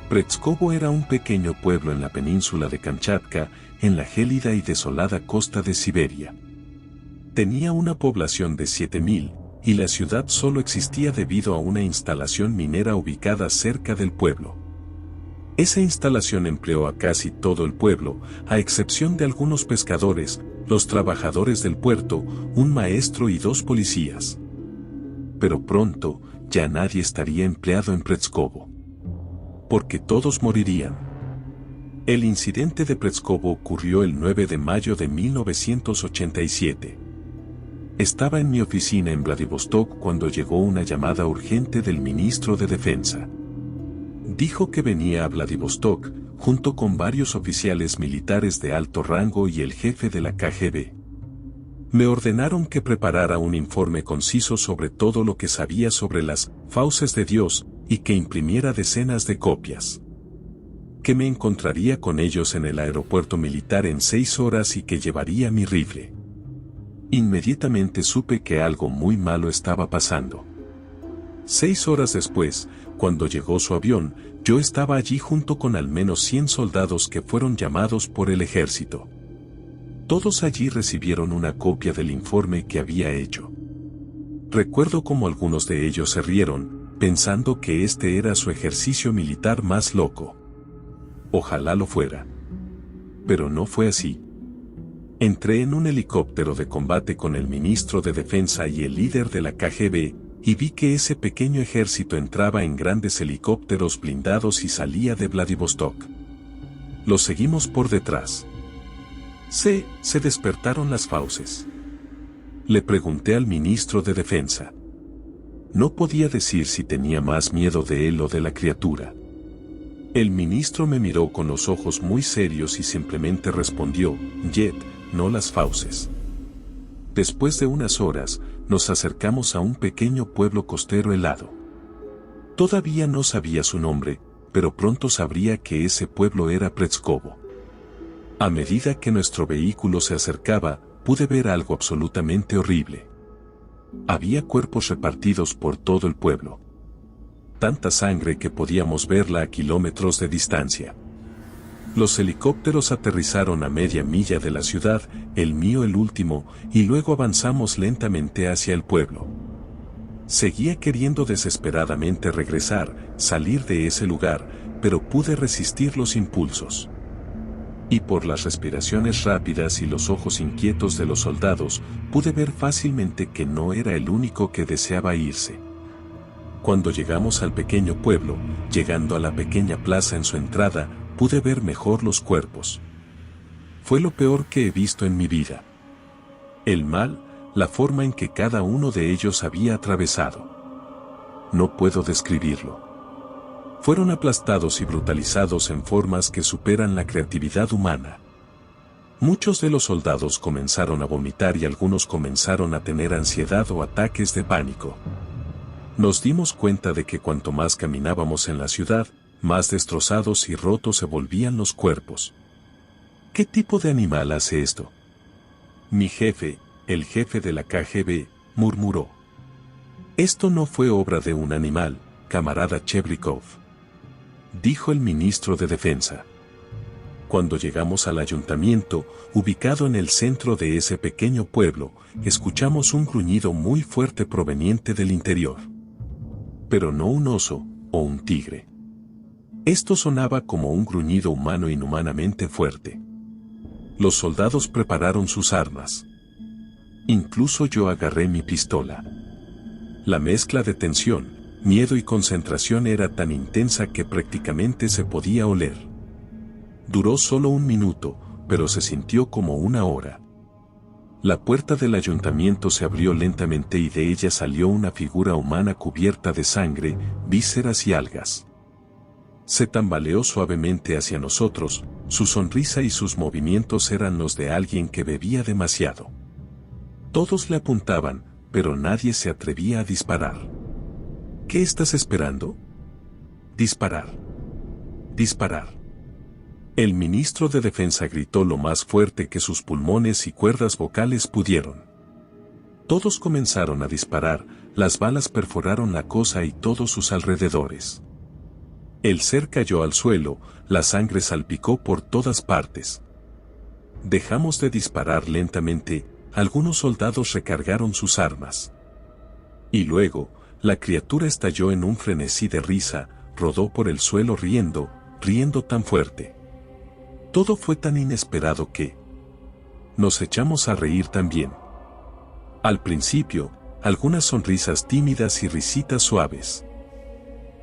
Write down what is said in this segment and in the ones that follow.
Pretskovo era un pequeño pueblo en la península de Kamchatka, en la gélida y desolada costa de Siberia. Tenía una población de 7.000, y la ciudad solo existía debido a una instalación minera ubicada cerca del pueblo. Esa instalación empleó a casi todo el pueblo, a excepción de algunos pescadores, los trabajadores del puerto, un maestro y 2 policías. Pero pronto, ya nadie estaría empleado en Pretskovo. Porque todos morirían. El incidente de Pretskovo ocurrió el 9 de mayo de 1987. Estaba en mi oficina en Vladivostok cuando llegó una llamada urgente del ministro de Defensa. Dijo que venía a Vladivostok, junto con varios oficiales militares de alto rango y el jefe de la KGB. Me ordenaron que preparara un informe conciso sobre todo lo que sabía sobre las fauces de Dios y que imprimiera decenas de copias. Que me encontraría con ellos en el aeropuerto militar en 6 horas y que llevaría mi rifle. Inmediatamente supe que algo muy malo estaba pasando. 6 horas después, cuando llegó su avión, yo estaba allí junto con al menos 100 soldados que fueron llamados por el ejército. Todos allí recibieron una copia del informe que había hecho. Recuerdo cómo algunos de ellos se rieron, pensando que este era su ejercicio militar más loco. Ojalá lo fuera. Pero no fue así. Entré en un helicóptero de combate con el ministro de Defensa y el líder de la KGB, y vi que ese pequeño ejército entraba en grandes helicópteros blindados y salía de Vladivostok. Los seguimos por detrás. Se despertaron las fauces. Le pregunté al ministro de Defensa. No podía decir si tenía más miedo de él o de la criatura. El ministro me miró con los ojos muy serios y simplemente respondió, Jet, no las fauces. Después de unas horas, nos acercamos a un pequeño pueblo costero helado. Todavía no sabía su nombre, pero pronto sabría que ese pueblo era Pretskovo. A medida que nuestro vehículo se acercaba, pude ver algo absolutamente horrible. Había cuerpos repartidos por todo el pueblo. Tanta sangre que podíamos verla a kilómetros de distancia. Los helicópteros aterrizaron a media milla de la ciudad, el mío el último, y luego avanzamos lentamente hacia el pueblo. Seguía queriendo desesperadamente regresar, salir de ese lugar, pero pude resistir los impulsos. Y por las respiraciones rápidas y los ojos inquietos de los soldados, pude ver fácilmente que no era el único que deseaba irse. Cuando llegamos al pequeño pueblo, llegando a la pequeña plaza en su entrada, pude ver mejor los cuerpos. Fue lo peor que he visto en mi vida. El mal, la forma en que cada uno de ellos había atravesado. No puedo describirlo. Fueron aplastados y brutalizados en formas que superan la creatividad humana. Muchos de los soldados comenzaron a vomitar y algunos comenzaron a tener ansiedad o ataques de pánico. Nos dimos cuenta de que cuanto más caminábamos en la ciudad, más destrozados y rotos se volvían los cuerpos. ¿Qué tipo de animal hace esto? Mi jefe, el jefe de la KGB, murmuró. Esto no fue obra de un animal, camarada Chebrikov, dijo el ministro de Defensa. Cuando llegamos al ayuntamiento, ubicado en el centro de ese pequeño pueblo, escuchamos un gruñido muy fuerte proveniente del interior. Pero no un oso o un tigre. Esto sonaba como un gruñido humano inhumanamente fuerte. Los soldados prepararon sus armas. Incluso yo agarré mi pistola. La mezcla de tensión, miedo y concentración era tan intensa que prácticamente se podía oler. Duró solo 1 minuto, pero se sintió como 1 hora. La puerta del ayuntamiento se abrió lentamente y de ella salió una figura humana cubierta de sangre, vísceras y algas. Se tambaleó suavemente hacia nosotros, su sonrisa y sus movimientos eran los de alguien que bebía demasiado. Todos le apuntaban, pero nadie se atrevía a disparar. ¿Qué estás esperando? Disparar. Disparar. El ministro de Defensa gritó lo más fuerte que sus pulmones y cuerdas vocales pudieron. Todos comenzaron a disparar, las balas perforaron la cosa y todos sus alrededores. El ser cayó al suelo, la sangre salpicó por todas partes. Dejamos de disparar lentamente, algunos soldados recargaron sus armas. Y luego, la criatura estalló en un frenesí de risa, rodó por el suelo riendo tan fuerte. Todo fue tan inesperado que nos echamos a reír también. Al principio, algunas sonrisas tímidas y risitas suaves.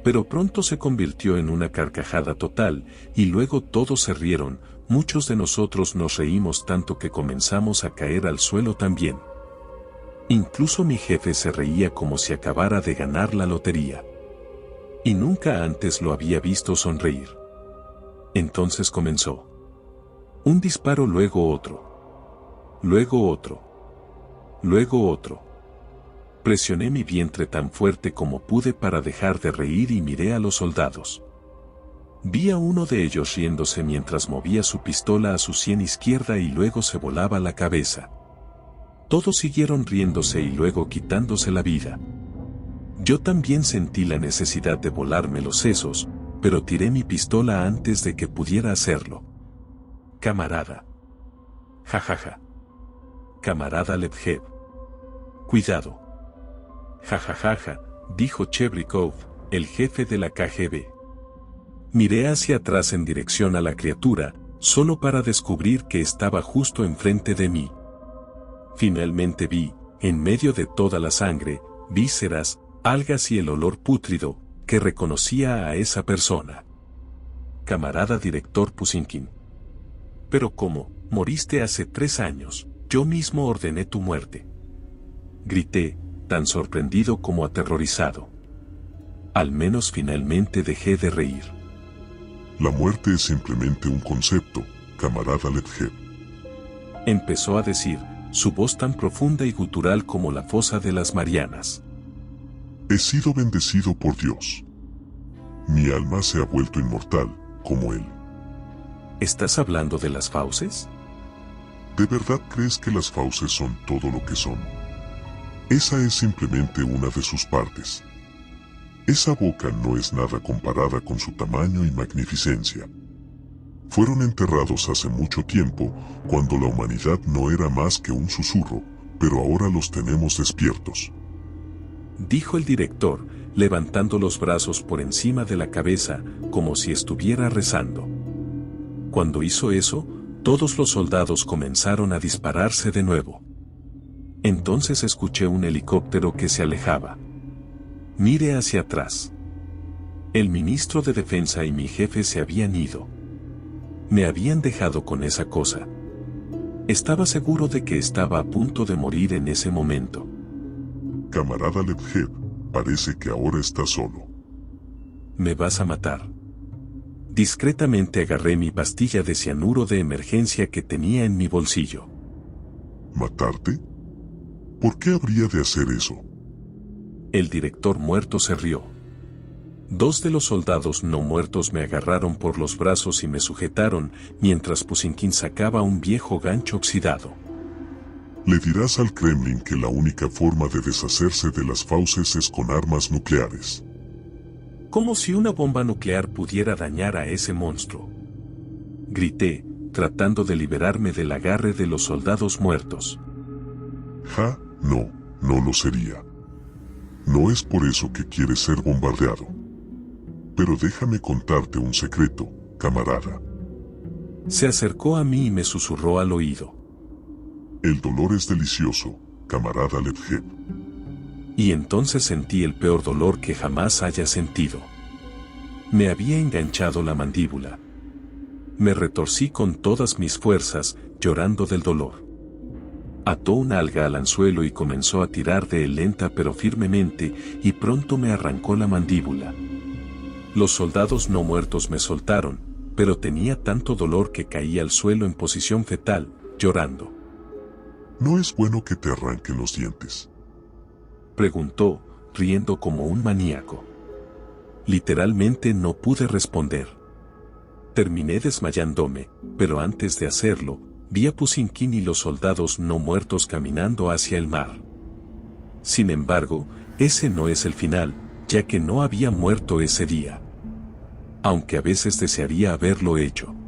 Pero pronto se convirtió en una carcajada total, y luego todos se rieron, muchos de nosotros nos reímos tanto que comenzamos a caer al suelo también. Incluso mi jefe se reía como si acabara de ganar la lotería. Y nunca antes lo había visto sonreír. Entonces comenzó. Un disparo, luego otro. Luego otro. Luego otro. Presioné mi vientre tan fuerte como pude para dejar de reír y miré a los soldados. Vi a uno de ellos riéndose mientras movía su pistola a su sien izquierda y luego se volaba la cabeza. Todos siguieron riéndose y luego quitándose la vida. Yo también sentí la necesidad de volarme los sesos, pero tiré mi pistola antes de que pudiera hacerlo. Camarada. Jajaja. Camarada Lepjev. Cuidado. Jajajaja, dijo Chebrikov, el jefe de la KGB. Miré hacia atrás en dirección a la criatura, solo para descubrir que estaba justo enfrente de mí. Finalmente vi, en medio de toda la sangre, vísceras, algas y el olor pútrido, que reconocía a esa persona. Camarada director Pusinkin. Pero ¿cómo? Moriste hace 3 años, yo mismo ordené tu muerte. Grité, tan sorprendido como aterrorizado. Al menos finalmente dejé de reír. La muerte es simplemente un concepto, camarada Lepjev. Empezó a decir, su voz tan profunda y gutural como la fosa de las Marianas. He sido bendecido por Dios. Mi alma se ha vuelto inmortal, como Él. ¿Estás hablando de las fauces? ¿De verdad crees que las fauces son todo lo que son? Esa es simplemente una de sus partes. Esa boca no es nada comparada con su tamaño y magnificencia. Fueron enterrados hace mucho tiempo, cuando la humanidad no era más que un susurro, pero ahora los tenemos despiertos. Dijo el director, levantando los brazos por encima de la cabeza, como si estuviera rezando. Cuando hizo eso, todos los soldados comenzaron a dispararse de nuevo. Entonces escuché un helicóptero que se alejaba. Miré hacia atrás. El ministro de Defensa y mi jefe se habían ido. Me habían dejado con esa cosa. Estaba seguro de que estaba a punto de morir en ese momento. Camarada Lepjev, parece que ahora estás solo. ¿Me vas a matar? Discretamente agarré mi pastilla de cianuro de emergencia que tenía en mi bolsillo. ¿Matarte? ¿Por qué habría de hacer eso? El director muerto se rió. 2 de los soldados no muertos me agarraron por los brazos y me sujetaron, mientras Pusinkin sacaba un viejo gancho oxidado. Le dirás al Kremlin que la única forma de deshacerse de las fauces es con armas nucleares. Como si una bomba nuclear pudiera dañar a ese monstruo. Grité, tratando de liberarme del agarre de los soldados muertos. No lo sería. No es por eso que quieres ser bombardeado. Pero déjame contarte un secreto, camarada. Se acercó a mí y me susurró al oído. El dolor es delicioso, camarada Lepjev. Y entonces sentí el peor dolor que jamás haya sentido. Me había enganchado la mandíbula. Me retorcí con todas mis fuerzas, llorando del dolor. Ató una alga al anzuelo y comenzó a tirar de él lenta pero firmemente, y pronto me arrancó la mandíbula. Los soldados no muertos me soltaron, pero tenía tanto dolor que caí al suelo en posición fetal, llorando. ¿No es bueno que te arranquen los dientes?, preguntó, riendo como un maníaco. Literalmente no pude responder. Terminé desmayándome, pero antes de hacerlo, vi a Pusinkin y los soldados no muertos caminando hacia el mar. Sin embargo, ese no es el final, ya que no había muerto ese día. aunque a veces desearía haberlo hecho.